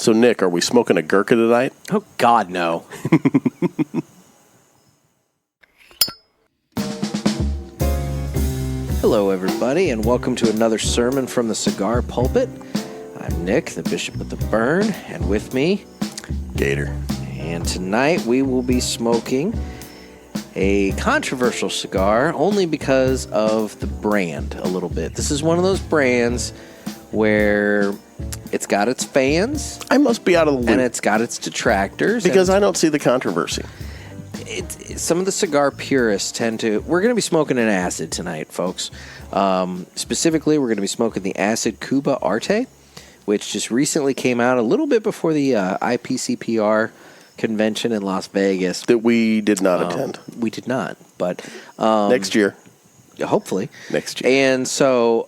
So, Nick, are we smoking a Gurkha tonight? Oh, God, no. Hello, everybody, and welcome to another sermon from the Cigar Pulpit. I'm Nick, the Bishop of the Burn, and with me, Gator. And tonight we will be smoking a controversial cigar only because of the brand a little bit. This is one of those brands where it's got its fans. I must be out of the loop. And it's got its detractors. Because I don't see the controversy. Some of the cigar purists tend to... We're going to be smoking an acid tonight, folks. Specifically, we're going to be smoking the Acid Kuba Arte, which just recently came out a little bit before the IPCPR convention in Las Vegas. That we did not attend. We did not, but... next year. Hopefully. Next year. And so...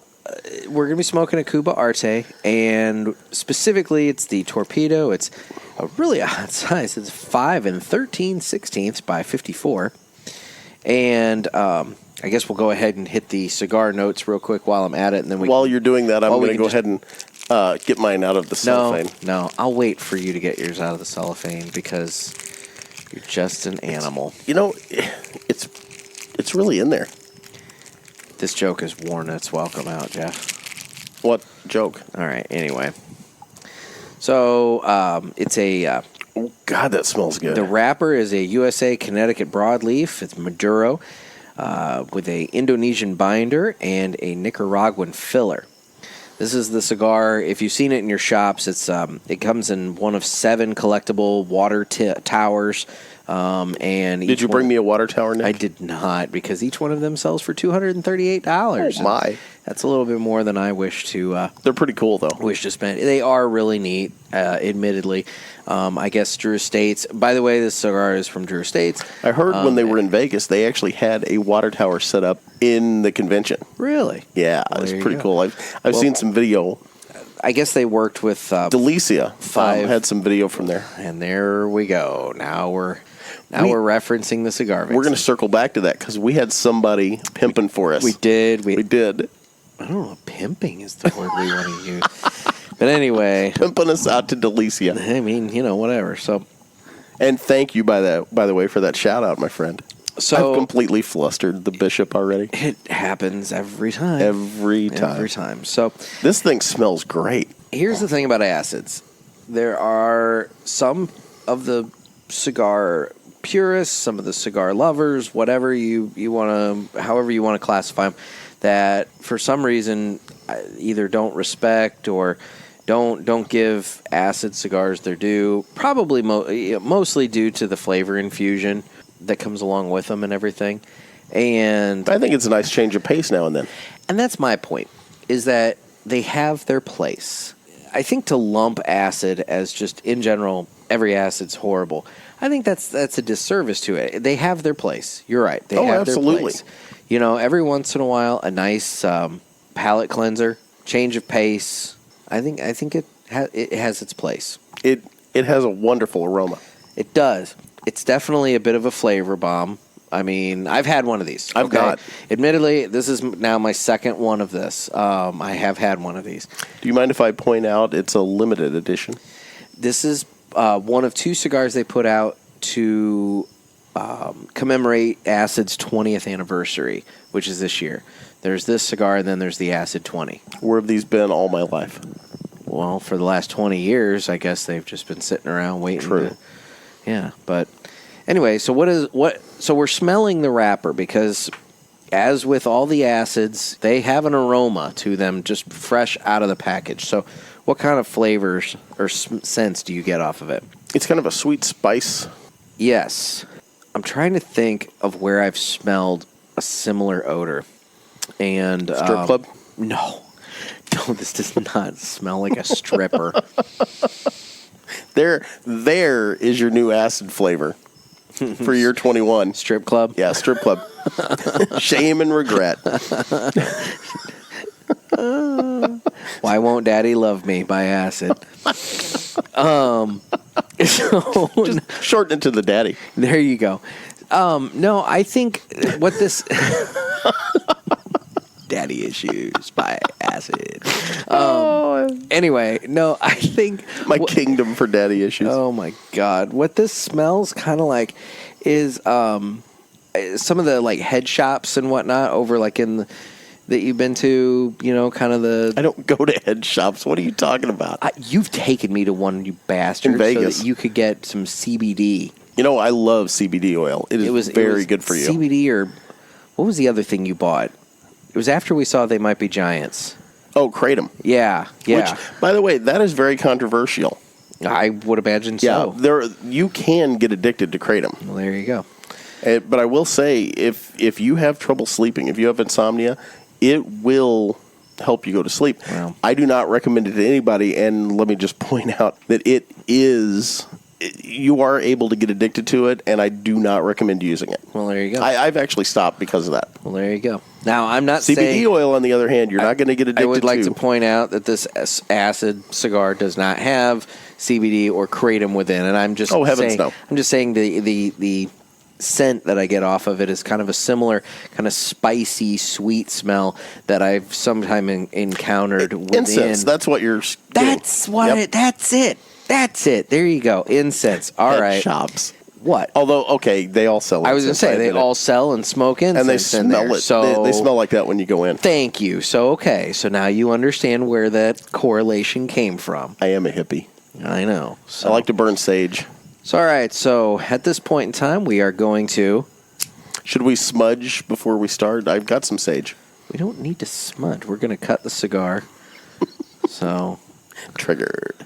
we're going to be smoking a Kuba Arte, and specifically it's the Torpedo. It's a really odd size. It's 5 13/16 by 54. And I guess we'll go ahead and hit the cigar notes real quick while I'm at it. And then while you're doing that, I'm going to go ahead and get mine out of the cellophane. No, I'll wait for you to get yours out of the cellophane because you're just an animal. You know, it's really in there. This joke has worn its welcome out, Jeff. What joke? All right, anyway. So, it's a... oh, God, that smells good. The wrapper is a USA Connecticut broadleaf. It's Maduro with a Indonesian binder and a Nicaraguan filler. This is the cigar. If you've seen it in your shops, it comes in one of 7 collectible water towers. And did you bring me a water tower, Nick? I did not, because each one of them sells for $238. Oh, my. That's a little bit more than I wish to... they're pretty cool, though. Wish to spend. They are really neat, admittedly. I guess Drew Estates... By the way, this cigar is from Drew Estates. I heard when they were in Vegas, they actually had a water tower set up in the convention. Really? Yeah, Well, it's pretty cool. I've seen some video. I guess they worked with... Delicia 5 had some video from there. And there we go. Now we're referencing the cigar mix. We're going to circle back to that because we had somebody pimping for us. We did. We did. I don't know if pimping is the word we want to use. But anyway. Pimping us out to Delicia. I mean, whatever. So, and thank you, by the way, for that shout-out, my friend. So I've completely flustered the bishop already. It happens every time. Every time. So this thing smells great. Here's the thing about acids. There are some of the cigar purists, some of the cigar lovers, whatever you want to, however you want to classify them, that for some reason either don't respect or don't give acid cigars their due. Probably mostly due to the flavor infusion that comes along with them and everything. And I think it's a nice change of pace now and then. And that's my point, is that they have their place. I think to lump acid as just, in general, every acid's horrible, I think that's a disservice to it. They have their place. You're right. They have absolutely. Their place. Every once in a while, a nice palate cleanser, change of pace. I think it has its place. It has a wonderful aroma. It does. It's definitely a bit of a flavor bomb. I mean, I've had one of these. I've not. Admittedly, this is now my second one of this. I have had one of these. Do you mind if I point out it's a limited edition? This is one of 2 cigars they put out to commemorate Acid's 20th anniversary, which is this year. There's this cigar, and then there's the Acid 20. Where have these been all my life? Well, for the last 20 years, I guess they've just been sitting around waiting. True. Yeah, but anyway, so so we're smelling the wrapper because, as with all the acids, they have an aroma to them just fresh out of the package. So what kind of flavors or scents do you get off of it? It's kind of a sweet spice. Yes. I'm trying to think of where I've smelled a similar odor. And strip club? No, this does not smell like a stripper. There is your new acid flavor for year 21. Strip club? Yeah, strip club. Shame and regret. Why Won't Daddy Love Me by Acid. So just shorten it to the daddy. There you go. No, I think what this Daddy Issues by Acid. Anyway, no, I think... My kingdom for daddy issues. Oh, my God. What this smells kind of like is some of the, like, head shops and whatnot over, like, in the... that you've been to, you know, kind of the... I don't go to head shops. What are you talking about? You've taken me to one, you bastard. In Vegas. So that you could get some CBD. You know, I love CBD oil. It was very good for you. CBD or... What was the other thing you bought? It was after we saw They Might Be Giants. Oh, Kratom. Yeah. Which, by the way, that is very controversial. I would imagine so. Yeah, you can get addicted to Kratom. Well, there you go. But I will say, if you have trouble sleeping, if you have insomnia, it will help you go to sleep. Wow. I do not recommend it to anybody, and let me just point out that you are able to get addicted to it, and I do not recommend using it. Well, there you go. I've actually stopped because of that. Well, there you go. Now, I'm not CBD saying... oil, on the other hand, you're not going to get addicted to. I would like to point out that this Acid cigar does not have CBD or Kratom within, and I'm just heavens no. I'm just saying the scent that I get off of it is kind of a similar kind of spicy, sweet smell that I've sometimes encountered within. Incense, that's what you're That's what Yep. That's it. That's it. There you go. Incense. All Head right. shops. What? Although, okay, they all sell incense. I was going to say, they all sell and smoke incense and they in smell there. it. So They smell like that when you go in. Thank you. So, okay. So now you understand where that correlation came from. I am a hippie. I know. So. I like to burn sage. So, all right. So, at this point in time, we are going to... Should we smudge before we start? I've got some sage. We don't need to smudge. We're going to cut the cigar. So... Triggered.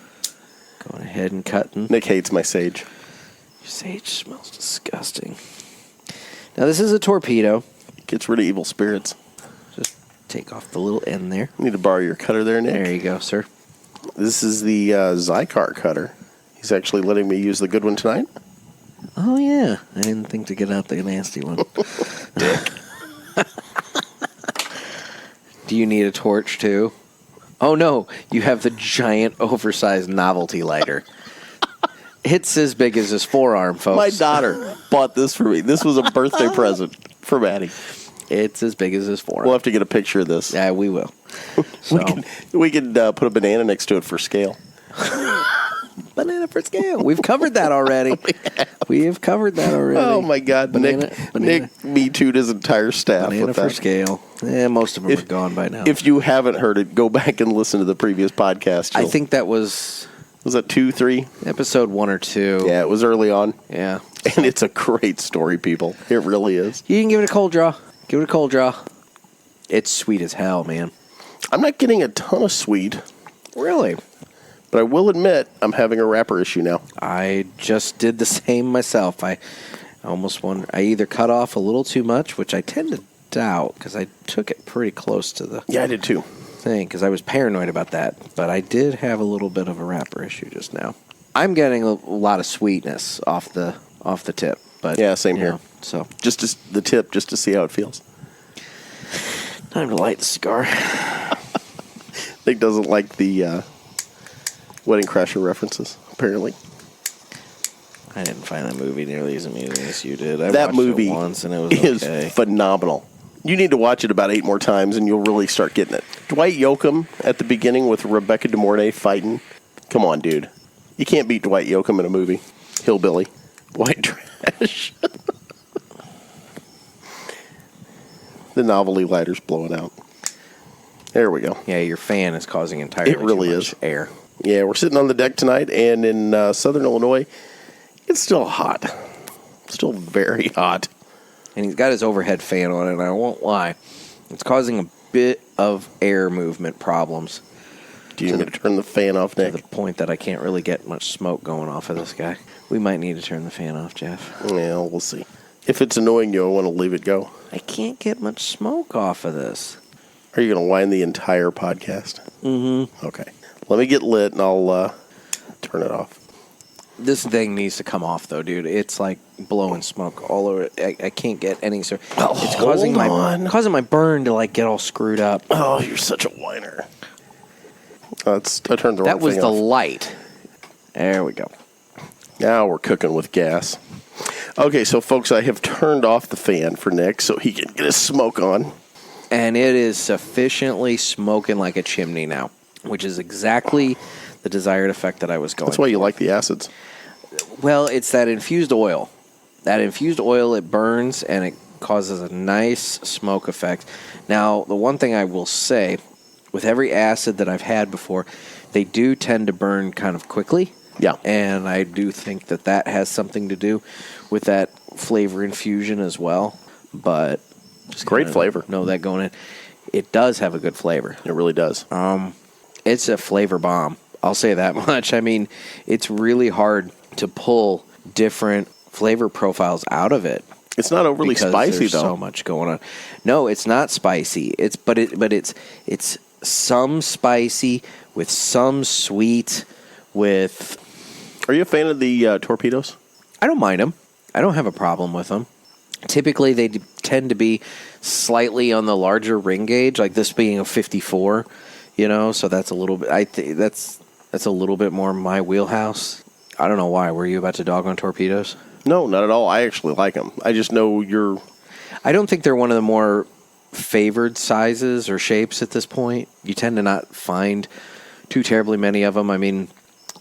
Going ahead and cutting. Nick hates my sage. Your sage smells disgusting. Now, this is a torpedo. It gets rid of evil spirits. Just take off the little end there. I need to borrow your cutter there, Nick. There you go, sir. This is the Cigar cutter. He's actually letting me use the good one tonight. Oh, yeah. I didn't think to get out the nasty one. Dick. Do you need a torch, too? Oh, no. You have the giant, oversized novelty lighter. It's as big as his forearm, folks. My daughter bought this for me. This was a birthday present for Maddie. It's as big as his forearm. We'll have to get a picture of this. Yeah, we will. So. We can put a banana next to it for scale. Banana for scale. We've covered that already. We have covered that already. Oh, my God. Banana. Nick Me Too'd his entire staff Banana with for that. scale. Most of them are gone by now. If you haven't heard it, go back and listen to the previous podcast. I think that was... Was that 2, 3? Episode 1 or 2. Yeah, it was early on. Yeah. And it's a great story, people. It really is. You can give it a cold draw. Give it a cold draw. It's sweet as hell, man. I'm not getting a ton of sweet. Really? But I will admit, I'm having a wrapper issue now. I just did the same myself. I almost wonder. I either cut off a little too much, which I tend to doubt because I took it pretty close to the Yeah, I did too. thing because I was paranoid about that. But I did have a little bit of a wrapper issue just now. I'm getting a lot of sweetness off the tip. But Yeah, same here. So Just the tip, just to see how it feels. time to light the cigar. Nick doesn't like the Wedding Crasher references, apparently. I didn't find that movie nearly as amusing as you did. I That watched movie it once and it was is okay. phenomenal. You need to watch it about 8 more times and you'll really start getting it. Dwight Yoakam at the beginning with Rebecca De Mornay fighting. Come on, dude. You can't beat Dwight Yoakam in a movie. Hillbilly. White trash. The novelty lighter's blowing out. There we go. Yeah, your fan is causing entirely It really too much is. air. Yeah, we're sitting on the deck tonight, and in southern Illinois, it's still hot. Still very hot. And he's got his overhead fan on it, and I won't lie. It's causing a bit of air movement problems Do you need me to turn the fan off, to Nick? the point that I can't really get much smoke going off of this guy. We might need to turn the fan off, Jeff. Yeah, we'll see. If it's annoying you, I want to leave it go. I can't get much smoke off of this. Are you going to wind the entire podcast? Mm-hmm. Okay. Let me get lit, and I'll turn it off. This thing needs to come off, though, dude. It's like blowing smoke all over it. I can't get any. It's causing my burn to like get all screwed up. Oh, you're such a whiner. I turned the wrong That was thing the off. light. There we go. Now we're cooking with gas. Okay, so folks, I have turned off the fan for Nick so he can get his smoke on. And it is sufficiently smoking like a chimney now, which is exactly the desired effect that I was going That's why you for. like the acids. Well, it's that infused oil. That infused oil, it burns and it causes a nice smoke effect. Now, the one thing I will say, with every acid that I've had before, they do tend to burn kind of quickly. Yeah. And I do think that that has something to do with that flavor infusion as well. But just Great kinda flavor. know that going in. It does have a good flavor. It really does. It's a flavor bomb. I'll say that much. I mean, it's really hard to pull different flavor profiles out of it. It's not overly because spicy, there's though. so much going on. No, it's not spicy. It's some spicy with some sweet with. Are you a fan of the torpedoes? I don't mind them. I don't have a problem with them. Typically, they tend to be slightly on the larger ring gauge, like this being a 54. So that's a little bit. I think that's a little bit more my wheelhouse. I don't know why. Were you about to dog on torpedoes? No, not at all. I actually like them. I just know you're... I don't think they're one of the more favored sizes or shapes at this point. You tend to not find too terribly many of them. I mean,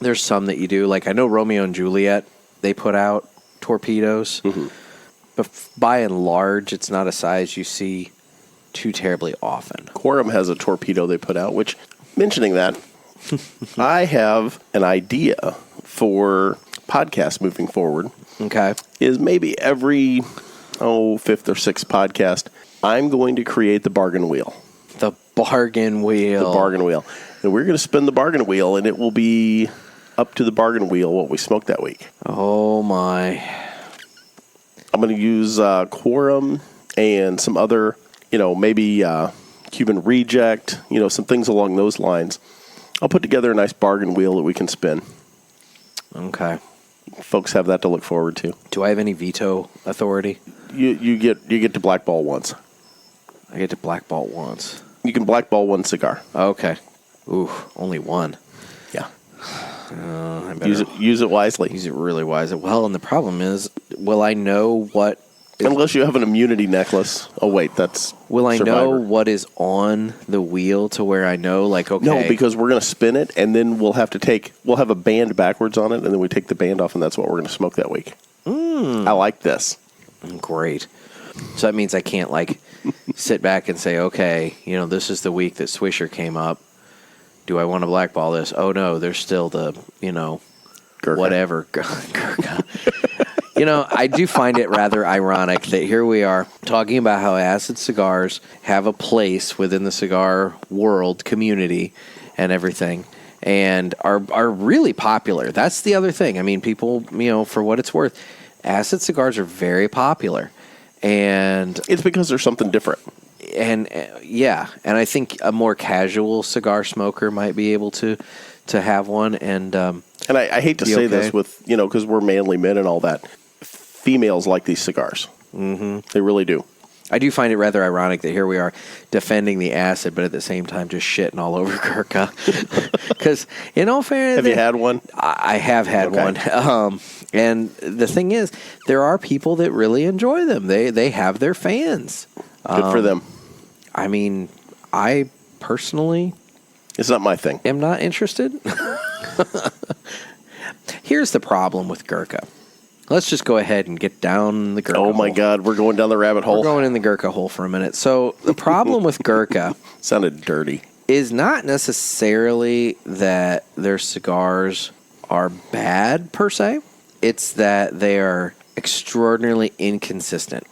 there's some that you do. Like, I know Romeo and Juliet, they put out torpedoes. Mm-hmm. But by and large, it's not a size you see too terribly often. Quorum has a torpedo they put out, which, mentioning that, I have an idea for podcasts moving forward. Okay. Is maybe every, fifth or sixth podcast, I'm going to create the bargain wheel. The bargain wheel. The bargain wheel. And we're going to spin the bargain wheel, and it will be up to the bargain wheel what we smoked that week. Oh, my. I'm going to use Quorum and some other, maybe Cuban Reject, some things along those lines. I'll put together a nice bargain wheel that we can spin. Okay. Folks have that to look forward to. Do I have any veto authority? You get to blackball once. I get to blackball once. You can blackball one cigar. Okay. Ooh, only one. Yeah. I better Use it wisely. use it really wisely. Well, and the problem is, will I know what? Unless you have an immunity necklace. Oh wait, that's Will I Survivor. know what is on the wheel to where I know, like, okay? No, because we're going to spin it, and then we'll have a band backwards on it, and then we take the band off, and that's what we're going to smoke that week. I like this. Great. So that means I can't, like, sit back and say, okay, this is the week that Swisher came up. Do I want to blackball this? Oh, no, there's still the, Gurkha. whatever. Gurkha. I do find it rather ironic that here we are talking about how acid cigars have a place within the cigar world community and everything and are really popular. That's the other thing. I mean, people, for what it's worth, acid cigars are very popular. And It's because there's something different. And I think a more casual cigar smoker might be able to have one. And I hate to say this with, because we're manly men and all that. Females like these cigars. Mm-hmm. They really do. I do find it rather ironic that here we are defending the acid, but at the same time just shitting all over Gurkha. Because, in all fairness... Have you had one? I have had one. And the thing is, there are people that really enjoy them. They have their fans. Good for them. I mean, I personally... It's not my thing. am not interested. Here's the problem with Gurkha. Let's just go ahead and get down the Gurkha hole. Oh, my God. We're going down the rabbit hole. We're going in the Gurkha hole for a minute. So the problem with Gurkha Sounded dirty. is not necessarily that their cigars are bad, per se. It's that they are extraordinarily inconsistent.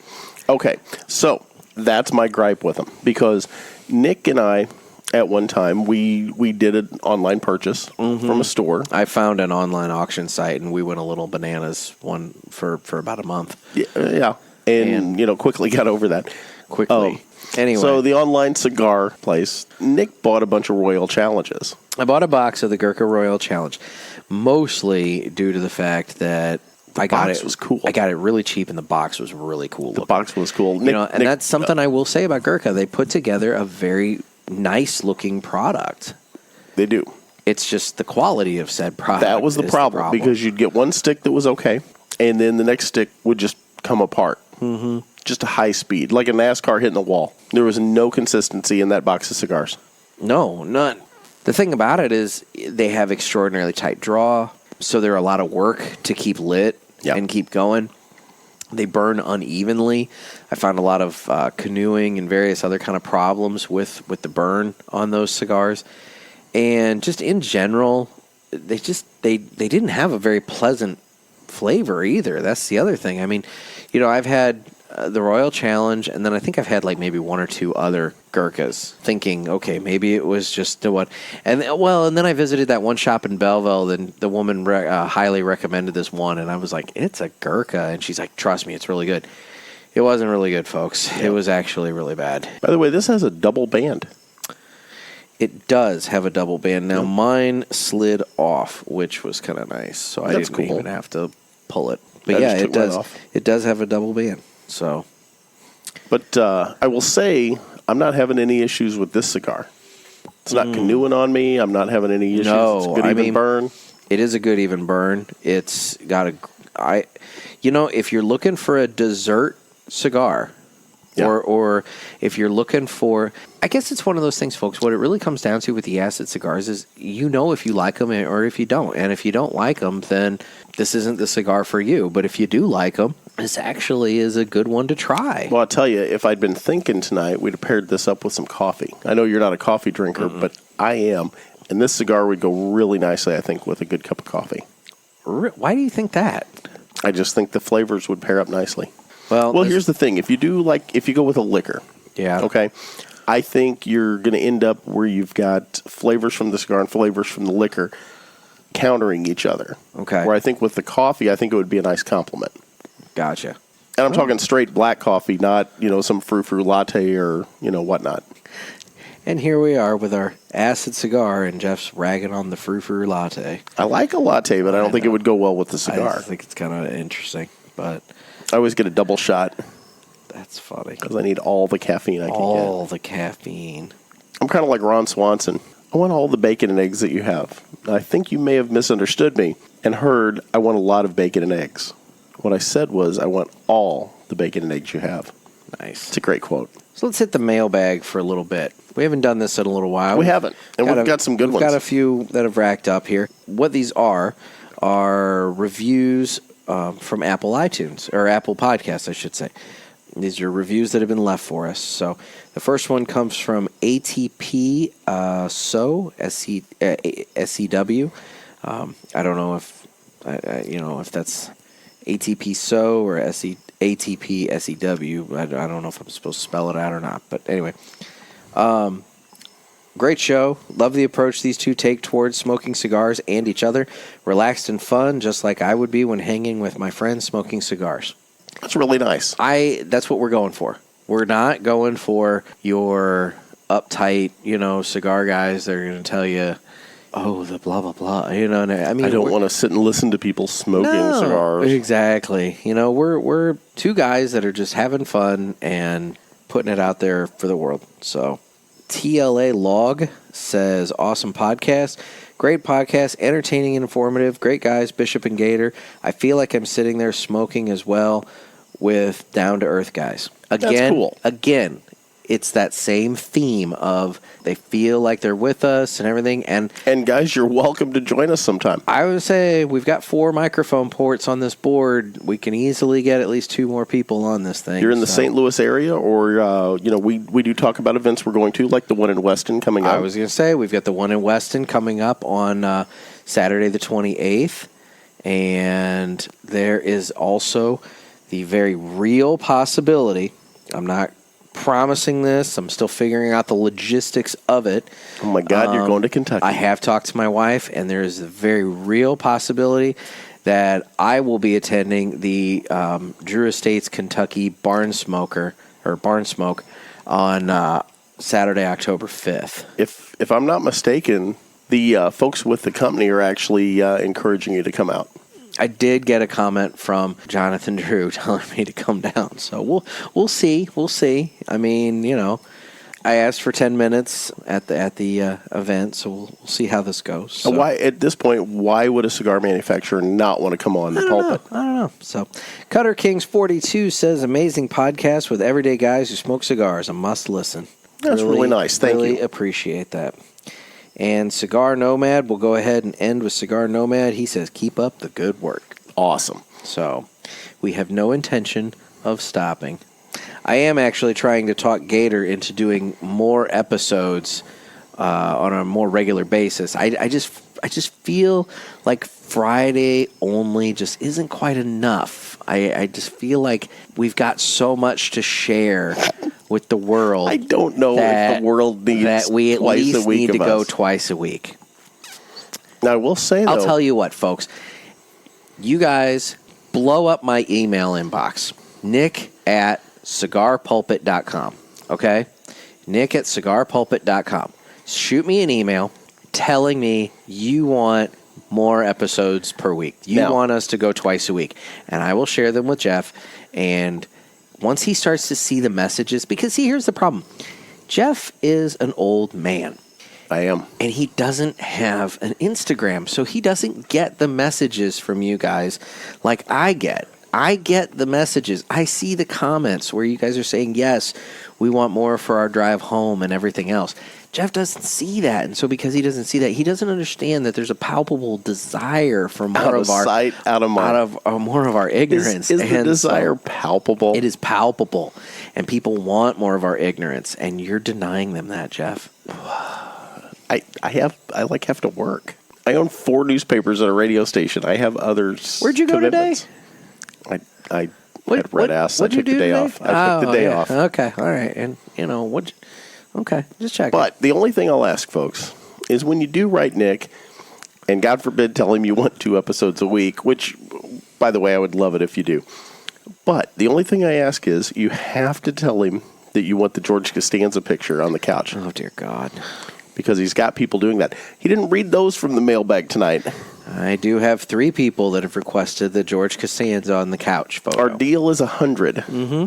Okay, so that's my gripe with them. Because Nick and I, at one time, we did an online purchase from a store. I found an online auction site, and we went a little bananas one for about a month. Yeah. And quickly got over that. Quickly. Anyway. So the online cigar place, Nick bought a bunch of Royal Challenges. I bought a box of the Gurkha Royal Challenge, mostly due to the fact that I got box it was cool. I got it really cheap, and the box was really cool. The box was cool. Nick, that's something I will say about Gurkha. They put together a very nice-looking product. They do. It's just the quality of said product. That was the problem, because you'd get one stick that was okay, and then the next stick would just come apart. Mm-hmm. Just a high speed, like a NASCAR hitting the wall. There was no consistency in that box of cigars. No, none. The thing about it is they have extraordinarily tight draw, so they're a lot of work to keep lit and keep going. They burn unevenly. I found a lot of canoeing and various other kind of problems with the burn on those cigars. And just in general, they didn't have a very pleasant flavor either. That's the other thing. I mean, I've had the Royal Challenge, and then I think I've had like maybe one or two other Gurkhas, thinking, okay, maybe it was just the one. And then I visited that one shop in Belleville, and the woman highly recommended this one, and I was like, it's a Gurkha, and she's like, trust me, it's really good. It wasn't really good, folks. Yeah. It was actually really bad. By the way, this has a double band. It does have a double band. Now, mine slid off, which was kind of nice, so I didn't even have to pull it. But yeah, it does. It does have a double band. So, but I will say I'm not having any issues with this cigar. It's not canoeing on me. I'm not having any issues. No, it's a good even burn. It is a good even burn. It's got if you're looking for a dessert cigar, or if you're looking for, I guess it's one of those things, folks. What it really comes down to with the acid cigars is if you like them or if you don't. And if you don't like them, then this isn't the cigar for you. But if you do like them, this actually is a good one to try. Well, I'll tell you, if I'd been thinking tonight, we'd have paired this up with some coffee. I know you're not a coffee drinker, but I am. And this cigar would go really nicely, I think, with a good cup of coffee. Why do you think that? I just think the flavors would pair up nicely. Well, here's the thing. If you go with a liquor, okay, I think you're going to end up where you've got flavors from the cigar and flavors from the liquor countering each other. Okay. Where I think with the coffee, I think it would be a nice compliment. Gotcha. And I'm talking straight black coffee, not, some frou-frou latte or, whatnot. And here we are with our acid cigar, and Jeff's ragging on the frou-frou latte. I like a latte, but I don't think it would go well with the cigar. I think it's kind of interesting, but I always get a double shot. That's funny. Because I need all the caffeine I can get. All the caffeine. I'm kind of like Ron Swanson. I want all the bacon and eggs that you have. I think you may have misunderstood me and heard I want a lot of bacon and eggs. What I said was I want all the bacon and eggs you have. Nice. It's a great quote. So let's hit the mailbag for a little bit. We haven't done this in a little while. We haven't. And we've got some good ones. We've got a few that have racked up here. What these are reviews from Apple iTunes, or Apple Podcasts, I should say. These are reviews that have been left for us. So the first one comes from ATP SEW. I don't know if that's ATP or ATP SEW. I don't know if I'm supposed to spell it out or not. But anyway, great show. Love the approach these two take towards smoking cigars and each other. Relaxed and fun, just like I would be when hanging with my friends smoking cigars. That's really nice. That's what we're going for. We're not going for your uptight, cigar guys that are going to tell you, oh, the blah, blah, blah. I don't want to sit and listen to people smoking cigars. Exactly. We're two guys that are just having fun and putting it out there for the world. So TLA Log says, awesome podcast. Great podcast, entertaining and informative. Great guys, Bishop and Gator. I feel like I'm sitting there smoking as well with down-to-earth guys. Again, that's cool. Again, it's that same theme of they feel like they're with us and everything. And guys, you're welcome to join us sometime. I would say we've got 4 microphone ports on this board. We can easily get at least 2 more people on this thing. You're in the St. Louis area, or, we do talk about events we're going to, like the one in Weston coming up. I was going to say, we've got the one in Weston coming up on Saturday the 28th. And there is also the very real possibility, I'm not promising this, I'm still figuring out the logistics of it. Oh my God, you're going to Kentucky. I have talked to my wife, and there is a very real possibility that I will be attending the Drew Estates Kentucky Barn Smoke on Saturday, October 5th. If I'm not mistaken, the folks with the company are actually encouraging you to come out. I did get a comment from Jonathan Drew telling me to come down. So we'll see. We'll see. I mean, I asked for 10 minutes at the event, so we'll see how this goes. So. Why at this point? Why would a cigar manufacturer not want to come on the pulpit? I don't know. So, Cutter Kings 42 says, "Amazing podcast with everyday guys who smoke cigars. A must listen." That's really nice. Thank you. Really appreciate that. And Cigar Nomad, we'll go ahead and end with Cigar Nomad. He says, "Keep up the good work." Awesome. So, we have no intention of stopping. I am actually trying to talk Gator into doing more episodes on a more regular basis. I just feel like Friday only just isn't quite enough. I just feel like we've got so much to share with the world. I don't know if the world needs that we at twice least a week need to of go us. twice a week. Now, I will say, though, I'll tell you what, folks. You guys blow up my email inbox. Nick@cigarpulpit.com. Okay? Nick@cigarpulpit.com. Shoot me an email telling me you want more episodes per week. You want us to go twice a week. And I will share them with Jeff. And once he starts to see the messages, because see, here's the problem. Jeff is an old man. I am. And he doesn't have an Instagram, so he doesn't get the messages from you guys like I get. I get the messages. I see the comments where you guys are saying, yes, we want more for our drive home and everything else. Jeff doesn't see that. And so because he doesn't see that, he doesn't understand that there's a palpable desire for more Out of sight, out of mind. More of our ignorance. Is the desire palpable? It is palpable. And people want more of our ignorance. And you're denying them that, Jeff. I have to work. I own 4 newspapers at a radio station. I have others. Where'd you go today? I had red ass. I took the day off. I took the day off. Okay, all right. And, okay, just check. But the only thing I'll ask, folks, is when you do write Nick, and God forbid tell him you want 2 episodes a week, which, by the way, I would love it if you do. But the only thing I ask is you have to tell him that you want the George Costanza picture on the couch. Oh, dear God. Because he's got people doing that. He didn't read those from the mailbag tonight. I do have 3 people that have requested the George Costanza on the couch photo. Our deal is 100. Mm-hmm.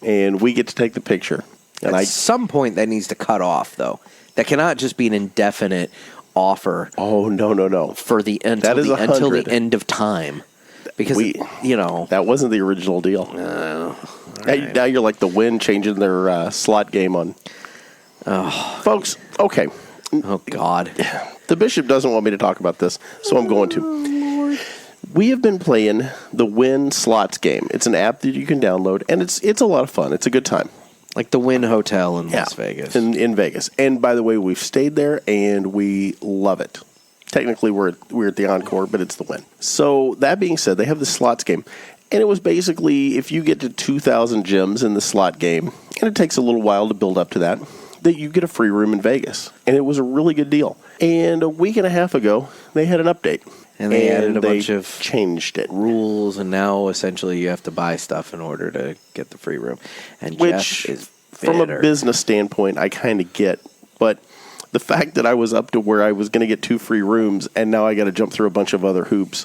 And we get to take the picture. And At some point, that needs to cut off, though. That cannot just be an indefinite offer. Oh, no. For until the end of time. Because, that wasn't the original deal. Right. Now you're like the Wynn changing their slot game on. Oh. Folks, okay. Oh, God. The bishop doesn't want me to talk about this, so I'm going to. Lord. We have been playing the Wynn Slots game. It's an app that you can download, and it's a lot of fun. It's a good time. Like the Wynn Hotel in Las Vegas. In Vegas. And by the way, we've stayed there, and we love it. Technically, we're at the Encore, but it's the Wynn. So that being said, they have the slots game. And it was basically, if you get to 2,000 gems in the slot game, and it takes a little while to build up to that you get a free room in Vegas. And it was a really good deal. And a week and a half ago, they had an update. And they added a bunch of changed it. Rules, and now essentially you have to buy stuff in order to get the free room. And Which, Jeff is from a business standpoint, I kind of get. But the fact that I was up to where I was going to get 2 free rooms, and now I got to jump through a bunch of other hoops,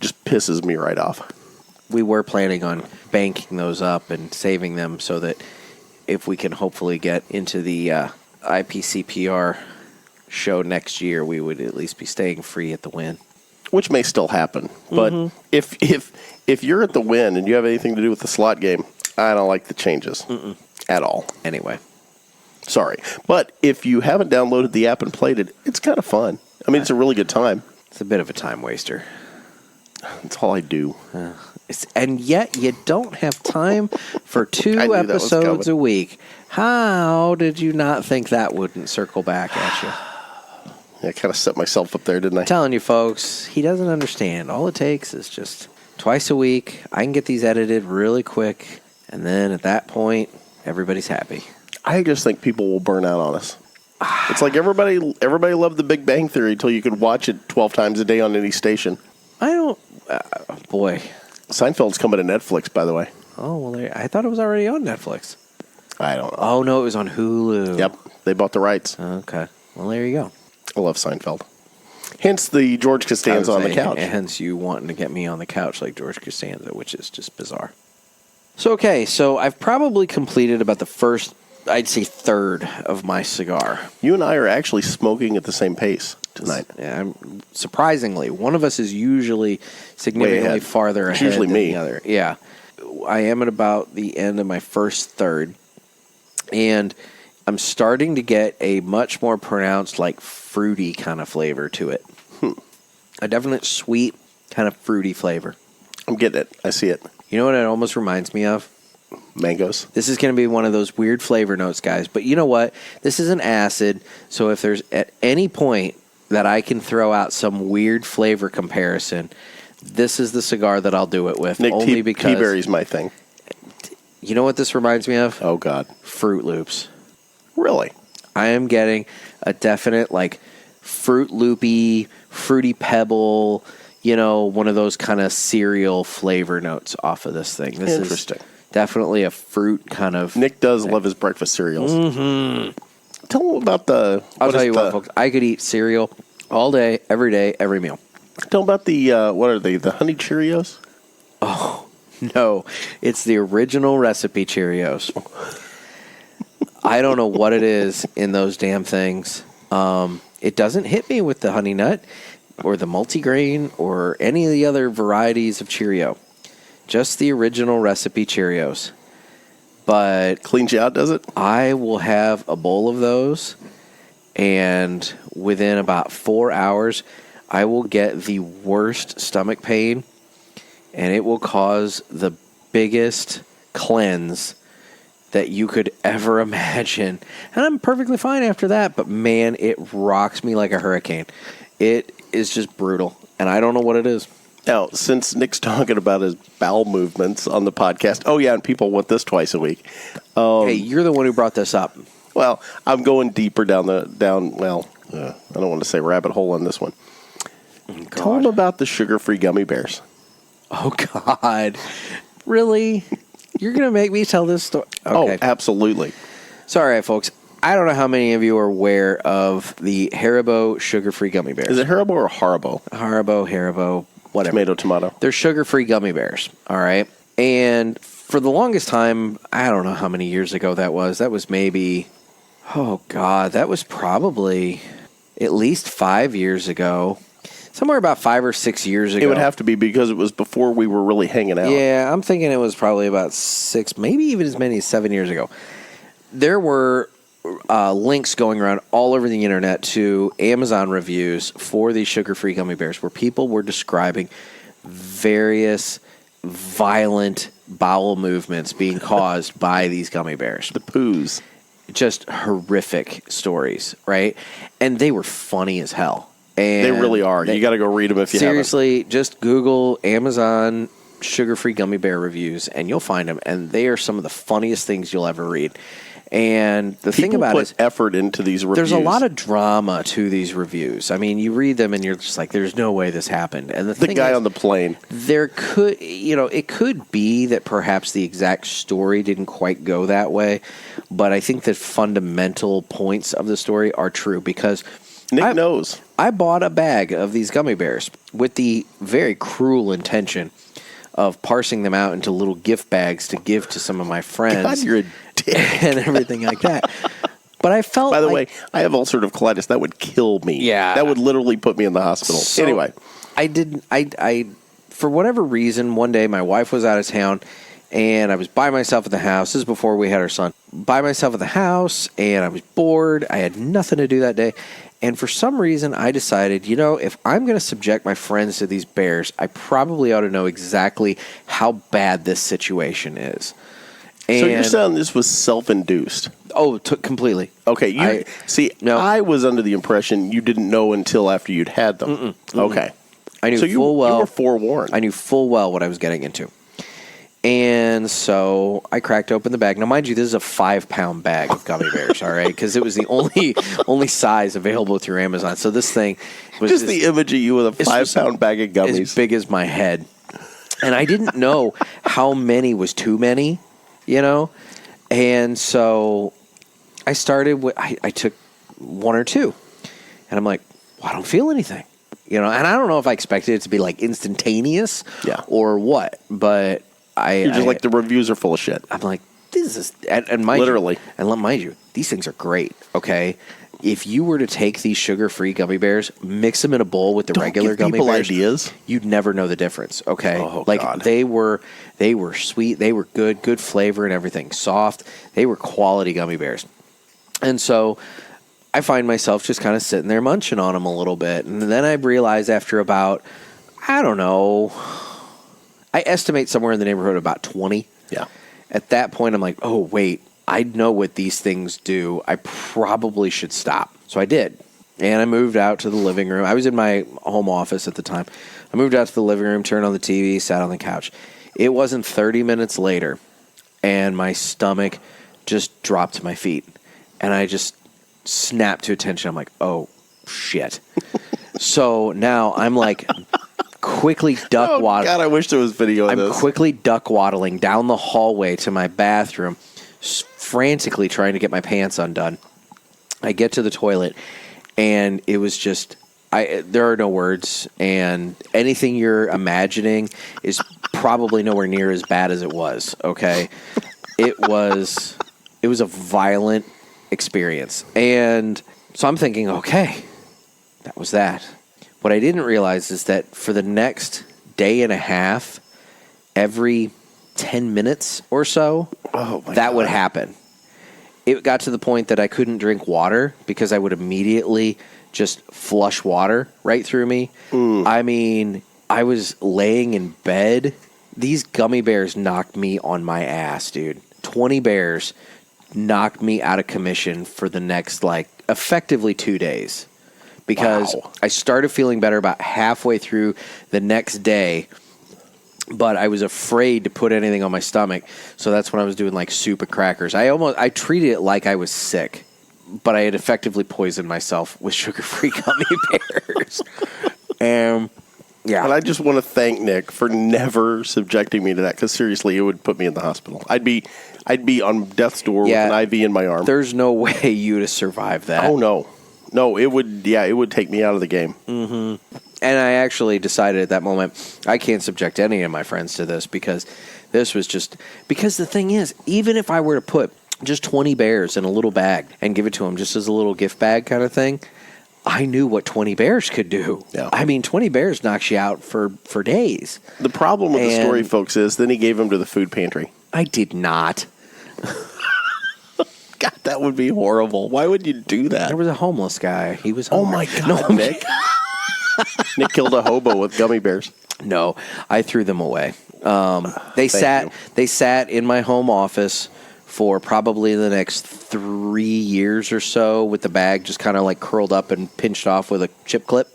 just pisses me right off. We were planning on banking those up and saving them so that if we can hopefully get into the IPCPR show next year, we would at least be staying free at the Wynn. Which may still happen. But if you're at the Wynn and you have anything to do with the slot game, I don't like the changes at all. Anyway. Sorry. But if you haven't downloaded the app and played it, it's kind of fun. I mean, it's a really good time. It's a bit of a time waster. That's all I do. And yet you don't have time for 2 episodes a week. How did you not think that wouldn't circle back at you? I kind of set myself up there, didn't I? I'm telling you, folks, he doesn't understand. All it takes is just twice a week. I can get these edited really quick. And then at that point, everybody's happy. I just think people will burn out on us. It's like everybody loved The Big Bang Theory until you could watch it 12 times a day on any station. I don't... boy... Seinfeld's coming to Netflix, by the way. Oh, well, I thought it was already on Netflix. I don't know. Oh, no, it was on Hulu. Yep, they bought the rights. Okay. Well, there you go. I love Seinfeld. Hence the George Costanza on the couch. Hence you wanting to get me on the couch like George Costanza, which is just bizarre. So I've probably completed about the first I'd say, third of my cigar. You and I are actually smoking at the same pace tonight. Yeah, surprisingly, one of us is usually significantly farther It's ahead usually than me. the other. Yeah. I am at about the end of my first third, and I'm starting to get a much more pronounced, like, fruity kind of flavor to it. A definite sweet, kind of fruity flavor. I'm getting it. I see it. You know what it almost reminds me of? Mangoes. This is going to be one of those weird flavor notes, guys. But you know what? This is an acid, so if there's at any point that I can throw out some weird flavor comparison, this is the cigar that I'll do it with. Nick, only because T-Berry's my thing. You know what this reminds me of? Oh, God. Fruit Loops. Really? I am getting a definite, like, Fruit Loopy, Fruity Pebble, one of those kind of cereal flavor notes off of this thing. This Interesting. is definitely a fruit kind of... Nick does love his breakfast cereals. Mm-hmm. Tell him about the... I'll tell you what, folks. I could eat cereal all day, every meal. Tell him about the, what are they, the Honey Cheerios? Oh, no. It's the original recipe Cheerios. I don't know what it is in those damn things. It doesn't hit me with the Honey Nut or the multigrain or any of the other varieties of Cheerio. Just the original recipe Cheerios. But Cleans you out, does it? I will have a bowl of those, and within about 4 hours, I will get the worst stomach pain, and it will cause the biggest cleanse that you could ever imagine. And I'm perfectly fine after that, but man, it rocks me like a hurricane. It is just brutal, and I don't know what it is. Now, since Nick's talking about his bowel movements on the podcast, oh yeah, and people want this twice a week. Hey, you're the one who brought this up. Well, I'm going deeper down. I don't want to say rabbit hole on this one. Tell him about the sugar-free gummy bears. Oh, God. Really? You're going to make me tell this story? Okay. Oh, absolutely. Sorry, folks. I don't know how many of you are aware of the Haribo sugar-free gummy bears. Is it Haribo or Haribo? Haribo, whatever. Tomato. They're sugar-free gummy bears, all right? And for the longest time, I don't know how many years ago that was. That was maybe, oh, God, that was probably at least 5 years ago. Somewhere about 5 or 6 years ago. It would have to be because it was before we were really hanging out. Yeah, I'm thinking it was probably about 6, maybe even as many as 7 years ago. There were links going around all over the internet to Amazon reviews for these sugar-free gummy bears where people were describing various violent bowel movements being caused by these gummy bears. The poos. Just horrific stories, right? And they were funny as hell. And they really are. You got to go read them if you seriously, just Google Amazon sugar-free gummy bear reviews, and you'll find them. And they are some of the funniest things you'll ever read. And the thing about it is, effort into these reviews. There's a lot of drama to these reviews. I mean, you read them and you're just like, "There's no way this happened." And the guy is, on the plane. There could, it could be that perhaps the exact story didn't quite go that way, but I think the fundamental points of the story are true because Nick knows. I bought a bag of these gummy bears with the very cruel intention of parsing them out into little gift bags to give to some of my friends. God, you're a dick. And everything like that. But I felt By the way, I have ulcerative colitis. That would kill me. Yeah. That would literally put me in the hospital. So anyway. I for whatever reason, one day my wife was out of town and I was by myself at the house. This is before we had our son. By myself at the house, and I was bored. I had nothing to do that day. And for some reason, I decided, if I'm going to subject my friends to these bears, I probably ought to know exactly how bad this situation is. And so you're saying this was self-induced? Oh, completely. Okay. I was under the impression you didn't know until after you'd had them. Okay. I knew so full well. You were forewarned. I knew full well what I was getting into. And so I cracked open the bag. Now, mind you, this is a 5-pound bag of gummy bears, all right? Because it was the only size available through Amazon. So this thing was just the image of you with a 5-pound bag of gummies. As big as my head. And I didn't know how many was too many, And so I started with, I took 1 or 2. And I'm like, well, I don't feel anything. And I don't know if I expected it to be like instantaneous or what, but You're just like, the reviews are full of shit. I'm like, is this? And mind Literally. mind you, these things are great. Okay, if you were to take these sugar-free gummy bears, mix them in a bowl with the Don't regular give gummy people bears, ideas. you'd never know the difference. Okay, Oh, like God. they were sweet, they were good flavor and everything, soft. They were quality gummy bears, and so I find myself just kind of sitting there munching on them a little bit, and then I realize after about, I don't know, I estimate somewhere in the neighborhood of about 20. Yeah. At that point, I'm like, oh, wait, I know what these things do. I probably should stop. So I did. And I moved out to the living room. I was in my home office at the time. I moved out to the living room, turned on the TV, sat on the couch. It wasn't 30 minutes later, and my stomach just dropped to my feet. And I just snapped to attention. I'm like, oh, shit. So now I'm like quickly duck waddling. God, I wish there was video of I'm this. quickly duck waddling down the hallway to my bathroom, frantically trying to get my pants undone. I get to the toilet, and it was just, there are no words, and anything you're imagining is probably nowhere near as bad as it was, okay? It was a violent experience. And so I'm thinking, okay, that was that. What I didn't realize is that for the next day and a half, every 10 minutes or so, that would happen. It got to the point that I couldn't drink water because I would immediately just flush water right through me. I mean, I was laying in bed. These gummy bears knocked me on my ass, dude. 20 bears knocked me out of commission for the next, effectively 2 days. Because I started feeling better about halfway through the next day, but I was afraid to put anything on my stomach, so that's when I was doing soup and crackers. I treated it like I was sick, but I had effectively poisoned myself with sugar-free gummy bears. Yeah. And I just want to thank Nick for never subjecting me to that, because seriously, it would put me in the hospital. I'd be on death's door with an IV in my arm. There's no way you'd have survived that. Oh no. No, it would take me out of the game. Mm-hmm. And I actually decided at that moment, I can't subject any of my friends to this, because this was just... Because the thing is, even if I were to put just 20 bears in a little bag and give it to them just as a little gift bag kind of thing, I knew what 20 bears could do. Yeah. I mean, 20 bears knocks you out for days. The problem with the story, folks, is then he gave them to the food pantry. I did not. God, that would be horrible. Why would you do that? There was a homeless guy. He was Oh, hungry. my God, Nick. Nick killed a hobo with gummy bears. No, I threw them away. They sat in my home office for probably the next 3 years or so, with the bag just kind of curled up and pinched off with a chip clip.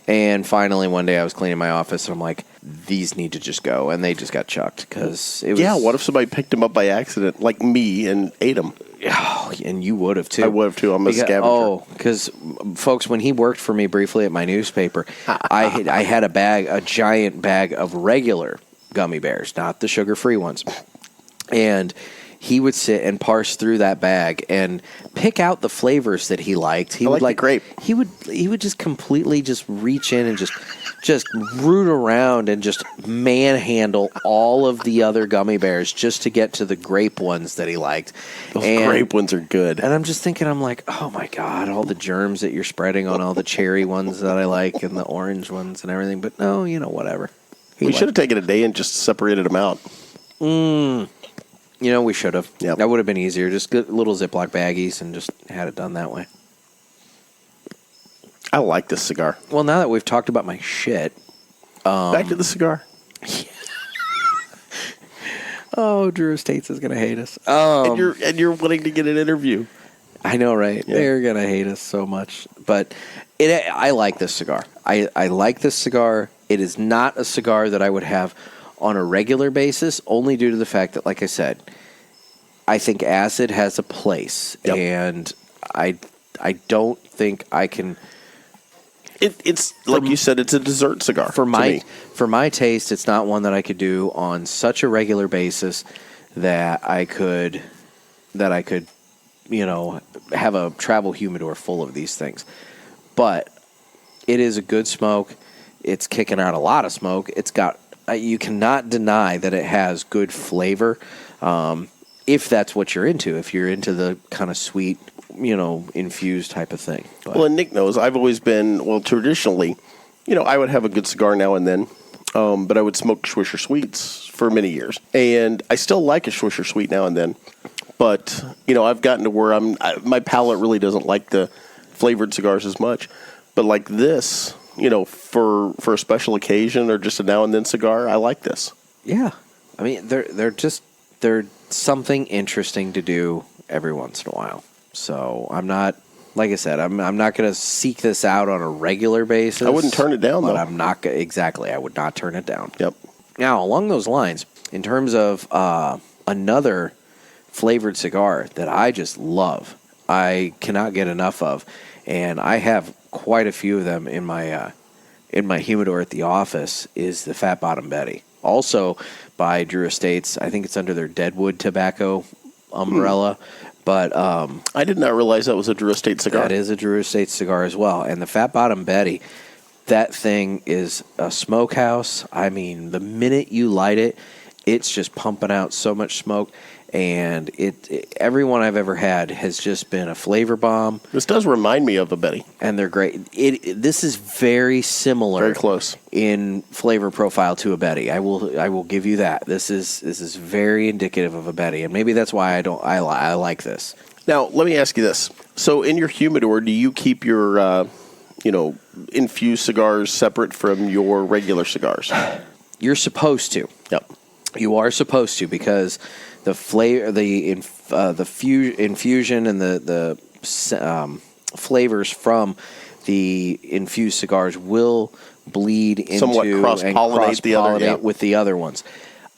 And finally, one day I was cleaning my office, and I'm like, these need to just go. And they just got chucked because it was... Yeah, what if somebody picked them up by accident, like me, and ate them? Oh, and you would have, too. I would have, too. I'm a scavenger. Oh, because, folks, when he worked for me briefly at my newspaper, I had a giant bag of regular gummy bears, not the sugar-free ones. And he would sit and parse through that bag and pick out the flavors that he liked. He would the grape. He would just completely just reach in and just root around and just manhandle all of the other gummy bears just to get to the grape ones that he liked. Those grape ones are good. And I'm just thinking, I'm like, oh my God, all the germs that you're spreading on all the cherry ones that I like and the orange ones and everything. But no, whatever. We should have taken a day and just separated them out. We should have. Yep. That would have been easier. Just get little Ziploc baggies and just had it done that way. I like this cigar. Well, now that we've talked about my shit... Back to the cigar. Oh, Drew Estates is going to hate us. And you're wanting to get an interview. I know, right? Yeah. They're going to hate us so much. But I like this cigar. I like this cigar. It is not a cigar that I would have on a regular basis, only due to the fact that, like I said, I think acid has a place. Yep. And I don't think I can... It's like you said, it's a dessert cigar. For my taste, it's not one that I could do on such a regular basis that I could have a travel humidor full of these things. But it is a good smoke. It's kicking out a lot of smoke. It's got you cannot deny that it has good flavor. if that's what you're into, if you're into the kind of sweet, infused type of thing. But, Well, and Nick knows I've always been, traditionally, I would have a good cigar now and then, but I would smoke Swisher Sweets for many years. And I still like a Swisher Sweet now and then. But, I've gotten to where my palate really doesn't like the flavored cigars as much. But like this, for a special occasion or just a now and then cigar, I like this. yeah. I mean, they're something interesting to do every once in a while. So I'm not, like I said, I'm not going to seek this out on a regular basis. I wouldn't turn it down, but though. I'm not exactly. I would not turn it down. Yep. Now, along those lines, in terms of another flavored cigar that I just love, I cannot get enough of, and I have quite a few of them in my humidor at the office, is the Fat Bottom Betty. Also by Drew Estates. I think it's under their Deadwood Tobacco umbrella. But I did not realize that was a Drew Estate cigar. that is a Drew Estate cigar as well. And the Fat Bottom Betty, that thing is a smokehouse. I mean, the minute you light it, it's just pumping out so much smoke. And every one I've ever had has just been a flavor bomb. This does remind me of a Betty. And they're great. This is very similar, Very close in flavor profile to a Betty. I will give you that. This is very indicative of a Betty, and maybe that's why I like this. Now, let me ask you this. So in your humidor, do you keep your infused cigars separate from your regular cigars? You're supposed to. Yep. You are supposed to, because the flavor, the infusion, and the flavors from the infused cigars will bleed into Somewhat cross-pollinate the other, yeah. with the other ones.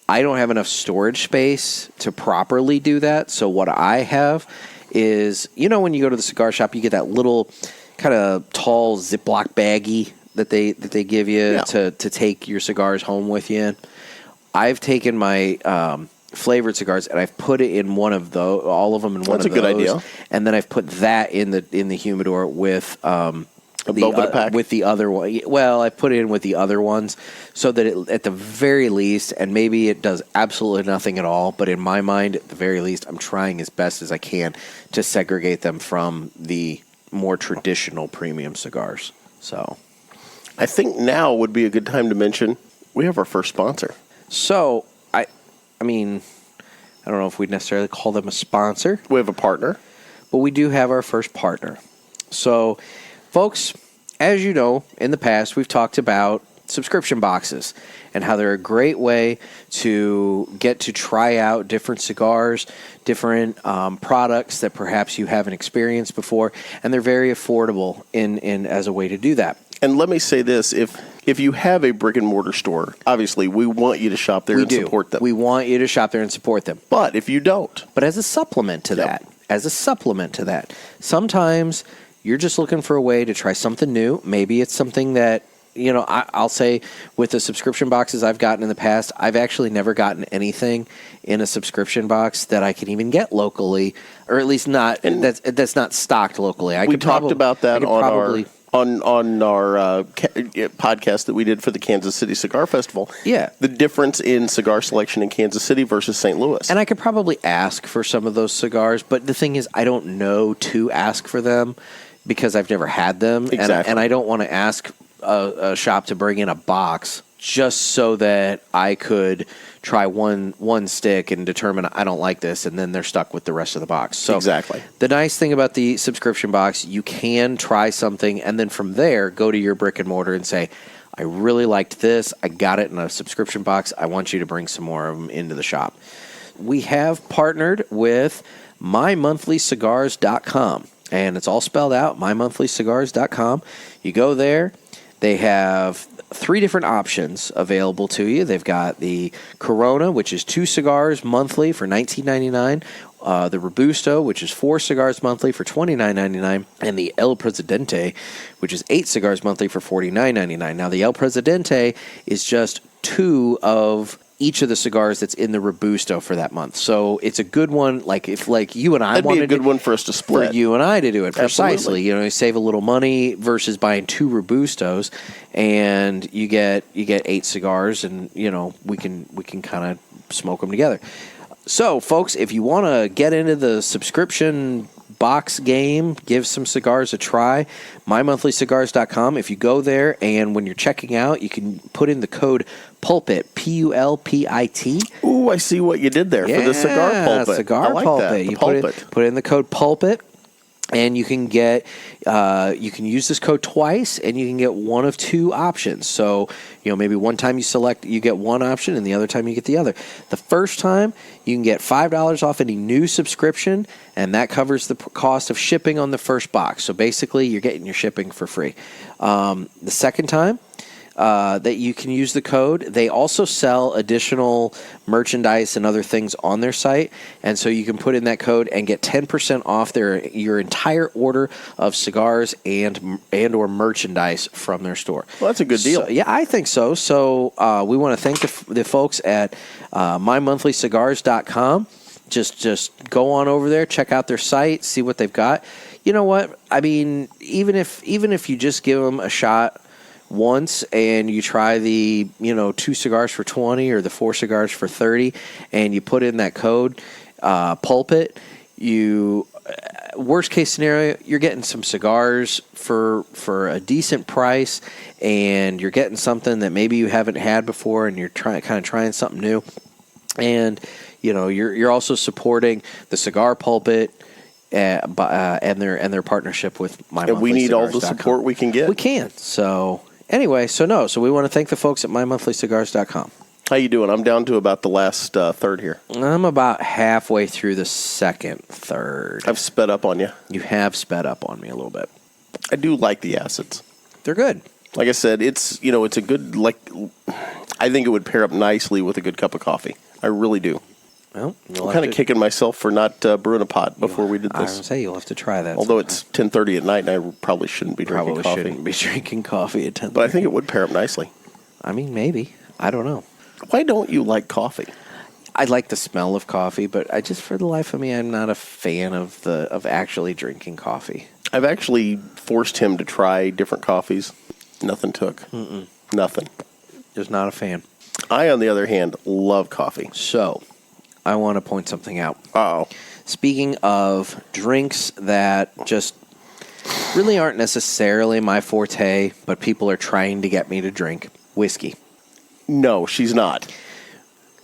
I don't have enough storage space to properly do that. So what I have is, when you go to the cigar shop, you get that little kind of tall Ziploc baggie that they give you to take your cigars home with you in. I've taken my flavored cigars and I've put it in one of those, all of them in one of those. That's a good idea. And then I've put that in the humidor with with the other one. Well, I put it in with the other ones so that it, at the very least, and maybe it does absolutely nothing at all, but in my mind, at the very least, I'm trying as best as I can to segregate them from the more traditional premium cigars. So I think now would be a good time to mention we have our first sponsor. So, I mean, I don't know if we'd necessarily call them a sponsor. We have a partner. But we do have our first partner. So, folks, as you know, in the past, we've talked about subscription boxes and how they're a great way to get to try out different cigars, different products that perhaps you haven't experienced before, and they're very affordable in as a way to do that. And let me say this, if you have a brick and mortar store, obviously we want you to shop there and support them. We want you to shop there and support them. But if you don't. But as a supplement to that, sometimes you're just looking for a way to try something new. Maybe it's something that, I'll say with the subscription boxes I've gotten in the past, I've actually never gotten anything in a subscription box that I can even get locally, or at least not, that's not stocked locally. We talked about that on our podcast that we did for the Kansas City Cigar Festival. Yeah. The difference in cigar selection in Kansas City versus St. Louis. And I could probably ask for some of those cigars, but the thing is, I don't know to ask for them because I've never had them. Exactly. And I don't want to ask a shop to bring in a box just so that I could try one stick and determine I don't like this, and then they're stuck with the rest of the box. So exactly. The nice thing about the subscription box, you can try something, and then from there, go to your brick and mortar and say, I really liked this. I got it in a subscription box. I want you to bring some more of them into the shop. We have partnered with mymonthlycigars.com, and it's all spelled out, mymonthlycigars.com. You go there. They have 3 different options available to you. They've got the Corona, which is 2 cigars monthly for $19.99. The Robusto, which is 4 cigars monthly for $29.99. And the El Presidente, which is 8 cigars monthly for $49.99. Now, the El Presidente is just 2 of each of the cigars that's in the Robusto for that month. So it's a good one, like if you and I That'd wanted be a good one for us to split. For you and I to do it, precisely. Absolutely. You save a little money versus buying 2 Robustos, and you get 8 cigars, and we can kind of smoke them together. So, folks, if you want to get into the subscription box game, give some cigars a try, mymonthlycigars.com. If you go there and when you're checking out, you can put in the code PULPIT, PULPIT. Ooh, I see what you did there for the cigar pulpit. Cigar I like pulpit. that. The You pulpit. put in the code PULPIT. And you can get, you can use this code twice, and you can get one of two options. So, maybe one time you get one option, and the other time you get the other. The first time, you can get $5 off any new subscription, and that covers the cost of shipping on the first box. So basically, you're getting your shipping for free. The second time, that you can use the code. They also sell additional merchandise and other things on their site, and so you can put in that code and get 10% off your entire order of cigars and or merchandise from their store. Well, that's a good deal. So, yeah, I think so. So we want to thank the folks at mymonthlycigars.com. Just go on over there, check out their site, see what they've got. You know what? I mean, even if you just give them a shot once and you try the 2 cigars for $20 or the 4 cigars for $30, and you put in that code pulpit, worst case scenario, you're getting some cigars for a decent price, and you're getting something that maybe you haven't had before, and you're trying something new, and you're also supporting the cigar pulpit and their partnership with mymonthlycigars.com. And we need all the support we can get. We can. So anyway, so we want to thank the folks at mymonthlycigars.com. How you doing? I'm down to about the last third here. I'm about halfway through the second third. I've sped up on you. You have sped up on me a little bit. I do like the acids. They're good. Like I said, it's it's a good, I think it would pair up nicely with a good cup of coffee. I really do. Well, I'm kind of kicking myself for not brewing a pot before we did I was this. say you'll have to try that. Although it's 10:30 at night, and I probably shouldn't be drinking coffee. Shouldn't be drinking coffee at 10:30. But I think it would pair up nicely. I mean, maybe. I don't know. Why don't you like coffee? I like the smell of coffee, but for the life of me, I'm not a fan of actually drinking coffee. I've actually forced him to try different coffees. Nothing took. Nothing. Just not a fan. I, on the other hand, love coffee. So, I want to point something out. Uh-oh. Speaking of drinks that just really aren't necessarily my forte, but people are trying to get me to drink, whiskey. No, she's not.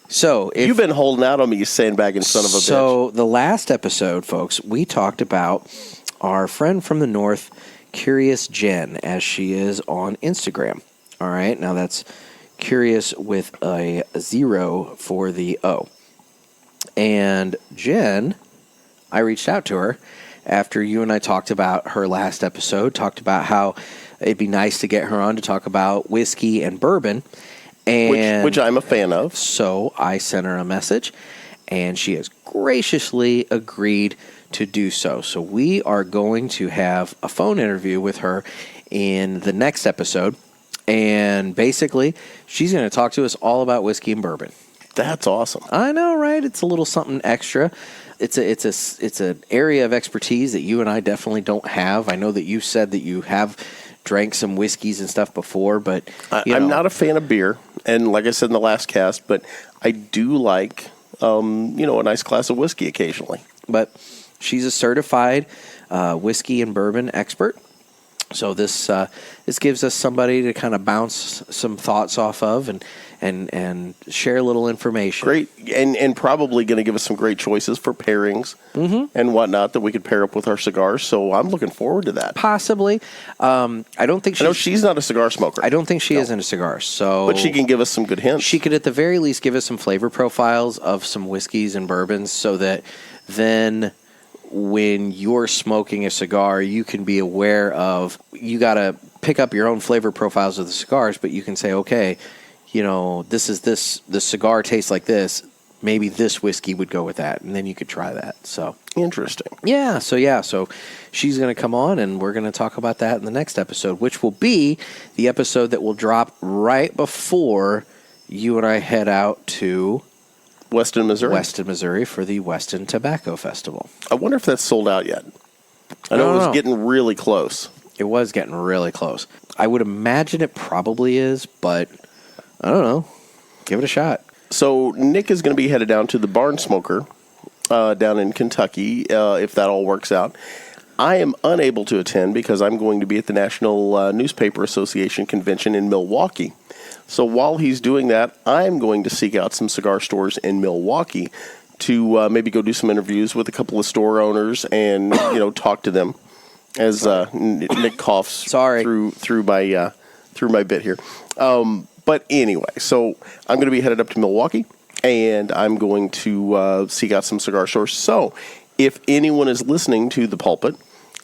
So you've been holding out on me, you sandbagging son of a bitch. So the last episode, folks, we talked about our friend from the north, Curious Jen, as she is on Instagram. All right, now that's Curious with a 0 for the O. And Jen, I reached out to her after you and I talked about her last episode, talked about how it'd be nice to get her on to talk about whiskey and bourbon. And which I'm a fan of. So I sent her a message, and she has graciously agreed to do so. So we are going to have a phone interview with her in the next episode, and basically she's going to talk to us all about whiskey and bourbon. That's awesome. I know, right? It's a little something extra. It's an area of expertise that you and I definitely don't have. I know that you said that you have drank some whiskeys and stuff before, but I'm not a fan of beer, and like I said in the last cast, but I do like a nice glass of whiskey occasionally. But she's a certified whiskey and bourbon expert, so this gives us somebody to kind of bounce some thoughts off of and share a little information. Great, and probably going to give us some great choices for pairings and whatnot that we could pair up with our cigars. So I'm looking forward to that. Possibly. I know she's not a cigar smoker. I don't think she is into cigars. So, but she can give us some good hints. She could at the very least give us some flavor profiles of some whiskeys and bourbons so that then when you're smoking a cigar, you can be aware of, you got to pick up your own flavor profiles of the cigars, but you can say, okay, the cigar tastes like this. Maybe this whiskey would go with that, and then you could try that. So interesting. Yeah. So she's going to come on, and we're going to talk about that in the next episode, which will be the episode that will drop right before you and I head out to Weston, Missouri for the Weston Tobacco Festival. I wonder if that's sold out yet. I know it was getting really close. It was getting really close. I would imagine it probably is, but I don't know. Give it a shot. So Nick is going to be headed down to the Barn Smoker down in Kentucky, if that all works out. I am unable to attend because I'm going to be at the National Newspaper Association convention in Milwaukee. So while he's doing that, I'm going to seek out some cigar stores in Milwaukee to maybe go do some interviews with a couple of store owners and talk to them as Nick coughs through my bit here. But anyway, so I'm going to be headed up to Milwaukee, and I'm going to seek out some cigar stores. So if anyone is listening to The Pulpit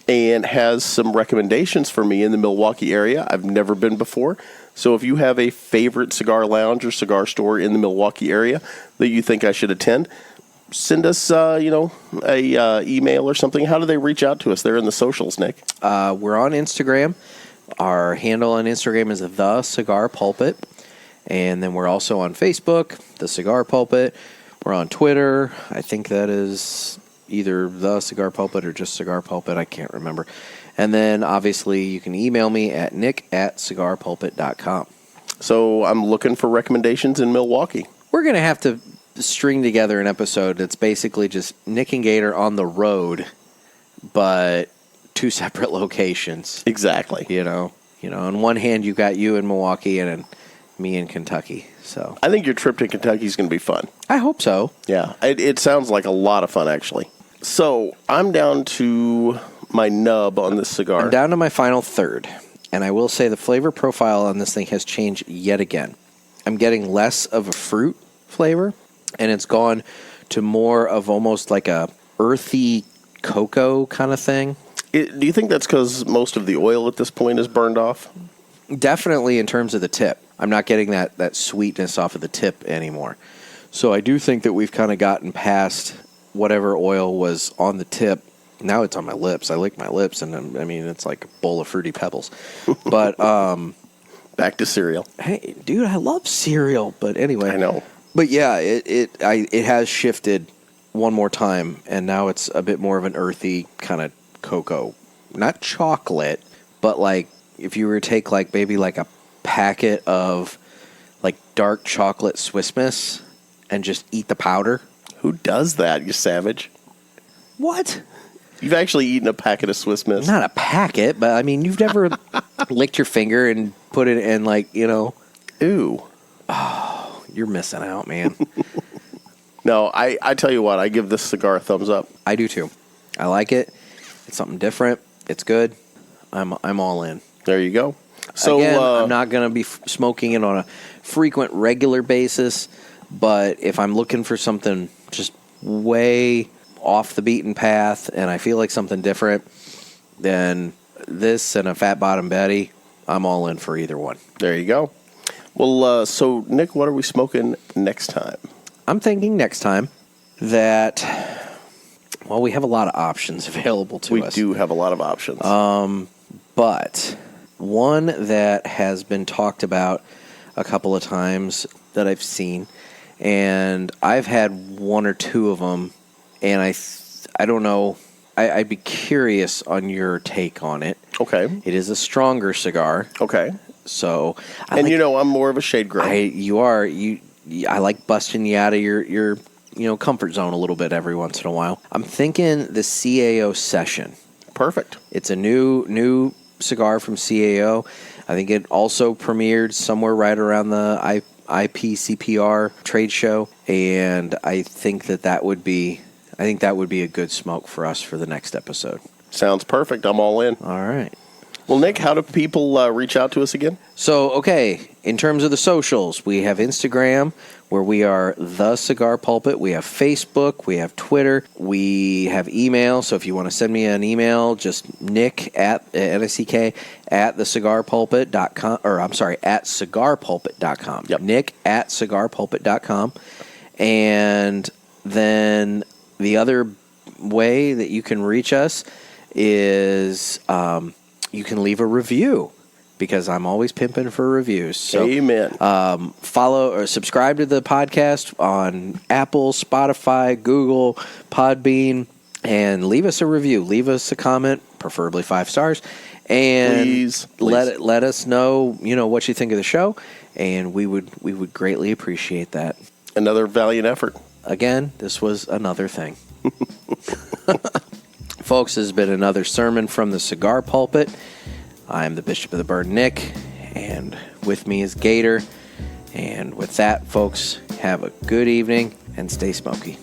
and has some recommendations for me in the Milwaukee area, I've never been before. So if you have a favorite cigar lounge or cigar store in the Milwaukee area that you think I should attend, send us, a email or something. How do they reach out to us? They're in the socials, Nick. We're on Instagram. Our handle on Instagram is The Cigar Pulpit. And then we're also on Facebook, The Cigar Pulpit. We're on Twitter. I think that is either The Cigar Pulpit or just Cigar Pulpit. I can't remember. And then, obviously, you can email me at nick@cigarpulpit.com. So I'm looking for recommendations in Milwaukee. We're going to have to string together an episode that's basically just Nick and Gator on the road, but two separate locations. Exactly. On one hand, you got you in Milwaukee and me in Kentucky. So I think your trip to Kentucky is going to be fun. I hope so. Yeah, it sounds like a lot of fun, actually. So I'm down to my nub on this cigar. I'm down to my final third, and I will say the flavor profile on this thing has changed yet again. I'm getting less of a fruit flavor, and it's gone to more of almost like a earthy cocoa kind of thing. Do you think that's because most of the oil at this point is burned off? Definitely in terms of the tip. I'm not getting that sweetness off of the tip anymore. So I do think that we've kind of gotten past whatever oil was on the tip. Now it's on my lips. I lick my lips, and it's like a bowl of Fruity Pebbles. But back to cereal. Hey, dude, I love cereal. But anyway, I know. But yeah, it has shifted one more time, and now it's a bit more of an earthy kind of cocoa, not chocolate, but like if you were to take like maybe like a packet of like dark chocolate Swiss Miss and just eat the powder. Who does that, you savage? What? You've actually eaten a packet of Swiss Miss? Not a packet, but you've never licked your finger and put it in like, Ew. Oh, you're missing out, man. No, I tell you what, I give this cigar a thumbs up. I do too. I like it. It's something different. It's good. I'm all in. There you go. So again, I'm not going to be smoking it on a frequent, regular basis, but if I'm looking for something just way off the beaten path and I feel like something different, then this and a Fat Bottom Betty, I'm all in for either one. There you go. Well, so Nick, what are we smoking next time? I'm thinking next time that, well, we have a lot of options available to us. We do have a lot of options. But one that has been talked about a couple of times that I've seen, and I've had one or two of them, and I don't know. I'd be curious on your take on it. Okay. It is a stronger cigar. Okay. So, I'm more of a shade gray. You are. I like busting you out of your comfort zone a little bit every once in a while. I'm thinking the CAO Session. Perfect. It's a new cigar from CAO. I think it also premiered somewhere right around the IPCPR trade show, and I think that would be a good smoke for us for the next episode. Sounds perfect. I'm all in. All right. Well, Nick, how do people reach out to us again? So, okay, in terms of the socials, we have Instagram, where we are The Cigar Pulpit. We have Facebook. We have Twitter. We have email. So if you want to send me an email, just Nick at Nick at thecigarpulpit.com, or I'm sorry, at cigarpulpit.com. Yep. Nick at cigarpulpit.com. And then the other way that you can reach us is you can leave a review, because I'm always pimping for reviews. So, amen. Follow or subscribe to the podcast on Apple, Spotify, Google, Podbean, and leave us a review. Leave us a comment, preferably 5 stars, and please. Let us know what you think of the show, and we would greatly appreciate that. Another valiant effort. Again, this was another thing. Folks, this has been another sermon from the Cigar Pulpit. I'm the Bishop of the Burn, Nick, and with me is Gator. And with that, folks, have a good evening and stay smoky.